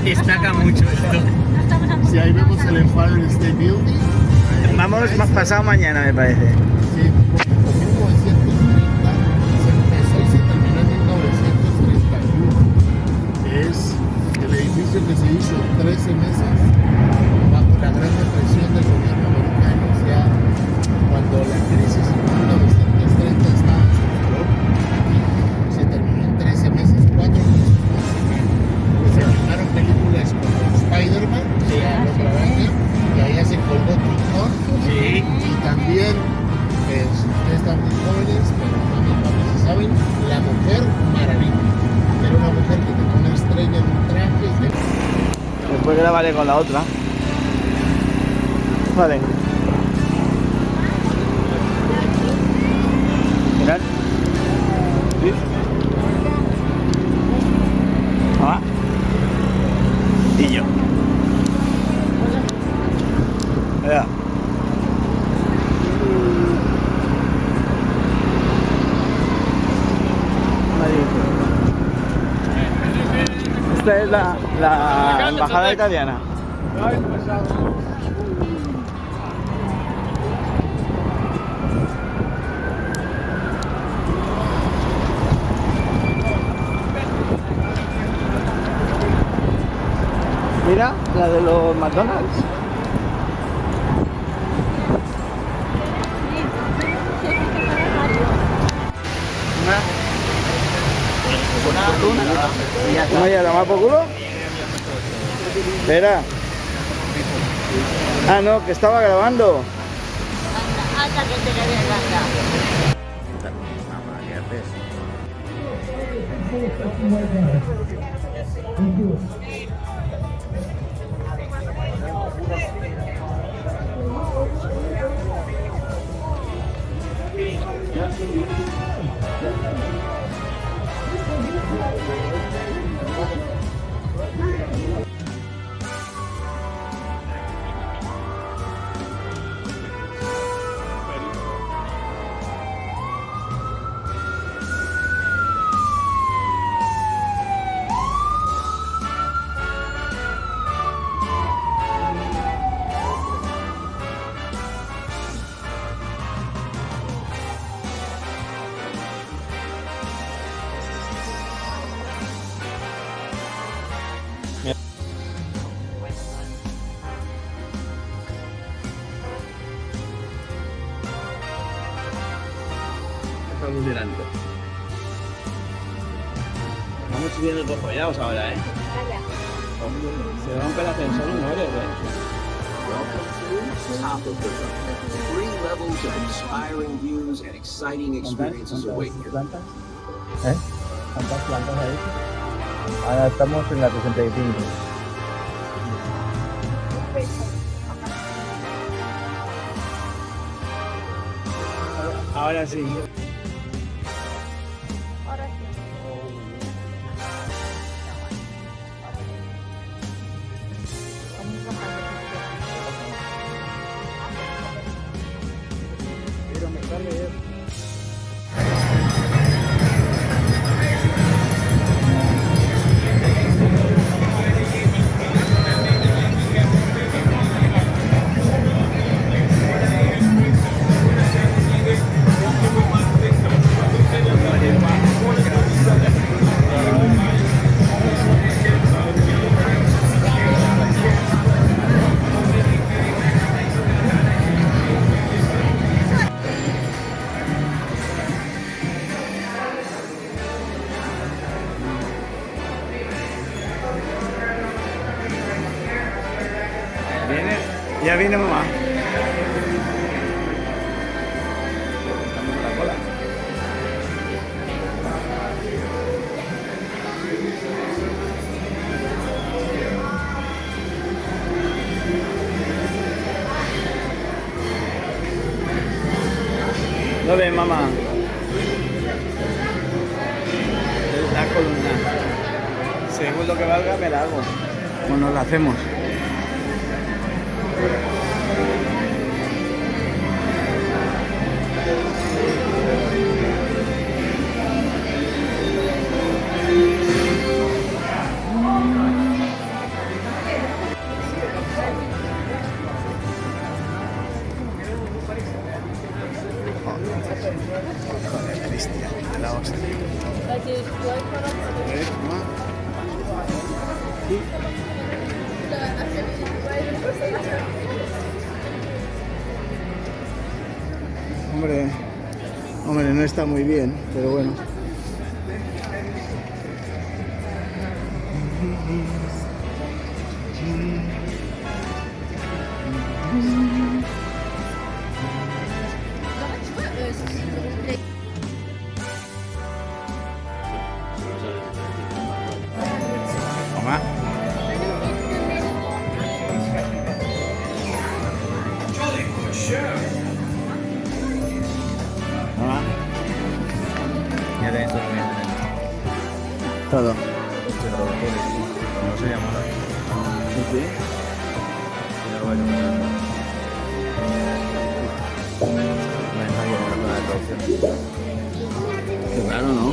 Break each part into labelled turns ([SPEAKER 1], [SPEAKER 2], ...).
[SPEAKER 1] Destaca mucho esto.
[SPEAKER 2] Si ahí vemos el Empire State Building.
[SPEAKER 1] Vamos más pasado mañana, me parece.
[SPEAKER 2] Sí, en 1930 se empezó y se terminó en 1931. Es el edificio que se hizo en 13 meses bajo la gran depresión del gobierno americano, o sea, cuando la crisis en 1930 estaba en su peor, se terminó en 13 meses, 4 meses más. Se filmaron películas como Spider-Man, que era el otro año, y allá se colgó Tricón.
[SPEAKER 1] Sí.
[SPEAKER 2] Y también, ustedes están muy jóvenes, pero no mis papás si saben, La Mujer Maravilla. Era una mujer que tenía una estrella en un traje.
[SPEAKER 1] Después grabaré con la otra. Vale. Mirad. ¿Sí? Mamá. Y yo. Mira. Esta es la embajada italiana. Mira, la de los McDonald's. ¿Cómo ya toma por culo? Espera. Ah, no, que estaba grabando.
[SPEAKER 3] Hasta que te quede blanca.
[SPEAKER 1] Estamos delante. Estamos subiendo todos follados ahora, ¿eh? Se rompe el ascensor y mueres, ¿eh?
[SPEAKER 4] Top of the road. 3 levels of inspiring views and exciting experiences await you.
[SPEAKER 1] ¿Cuántas? ¿Eh? ¿Cuántas plantas hay? Ahora estamos en la 65. Ahora sí.
[SPEAKER 3] Ahora sí.
[SPEAKER 1] Pero me cargue Viene, ya viene mamá. Estamos en la cola. ¿Lo ves, mamá? La columna. Según lo que valga, me la hago. O nos la hacemos. Hombre, no está muy bien, pero bueno. Mamá. Mamá.
[SPEAKER 5] Ya tenéis todo bien.
[SPEAKER 1] Todo.
[SPEAKER 5] No se llama nada.
[SPEAKER 1] ¿Sí?
[SPEAKER 5] No lo voy a llamar. No hay nadie con la traducción.
[SPEAKER 1] Qué raro, ¿no?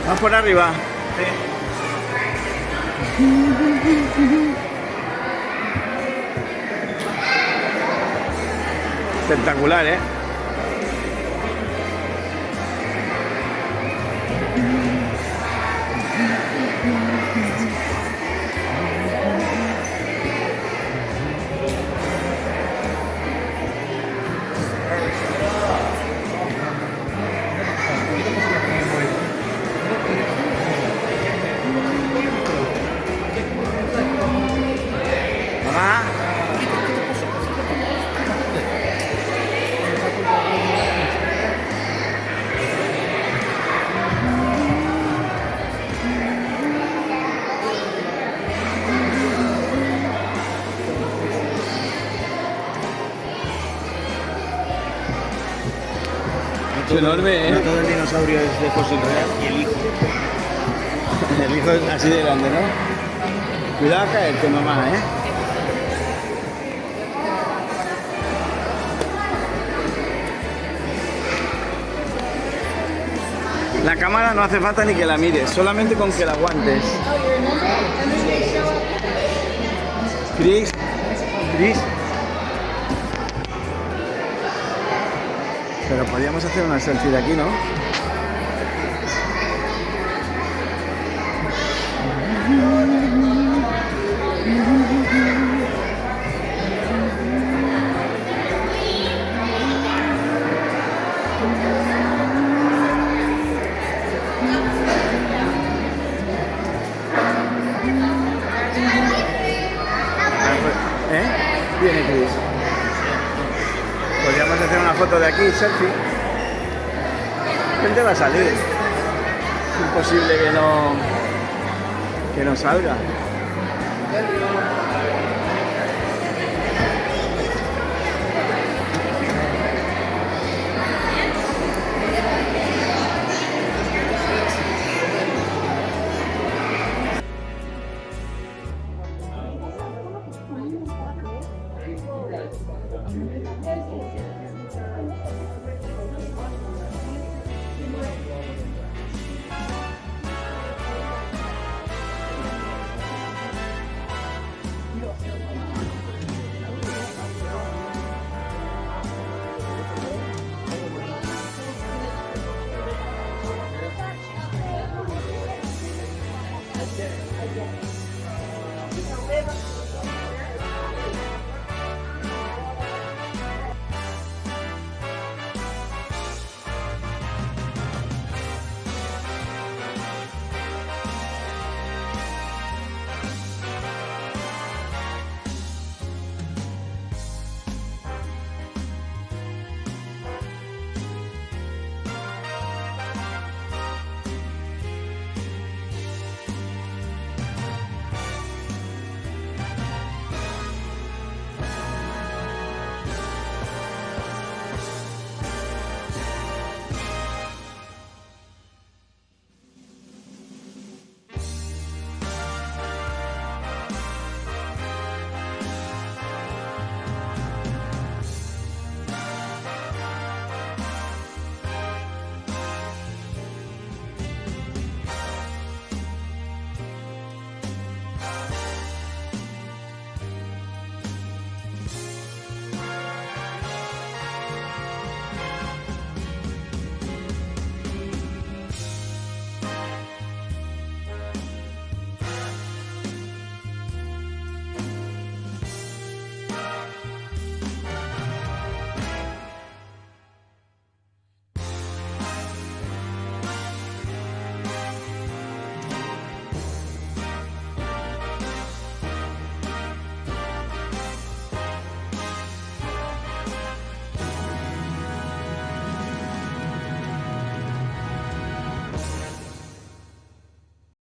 [SPEAKER 1] Vamos por arriba. Espectacular, ¿eh? Mamá.
[SPEAKER 5] Es enorme,
[SPEAKER 1] No todo el dinosaurio es de fósil real y el hijo. El hijo es así de grande, ¿no? Cuidado a caerte, mamá, ¿eh? La cámara no hace falta ni que la mires, solamente con que la aguantes. Chris, Chris. Pero podríamos hacer una selfie de aquí, ¿no? ¿Eh? Viene Chris. Podríamos hacer una foto de aquí, selfie. ¿Quién te va a salir? Es imposible que no salga.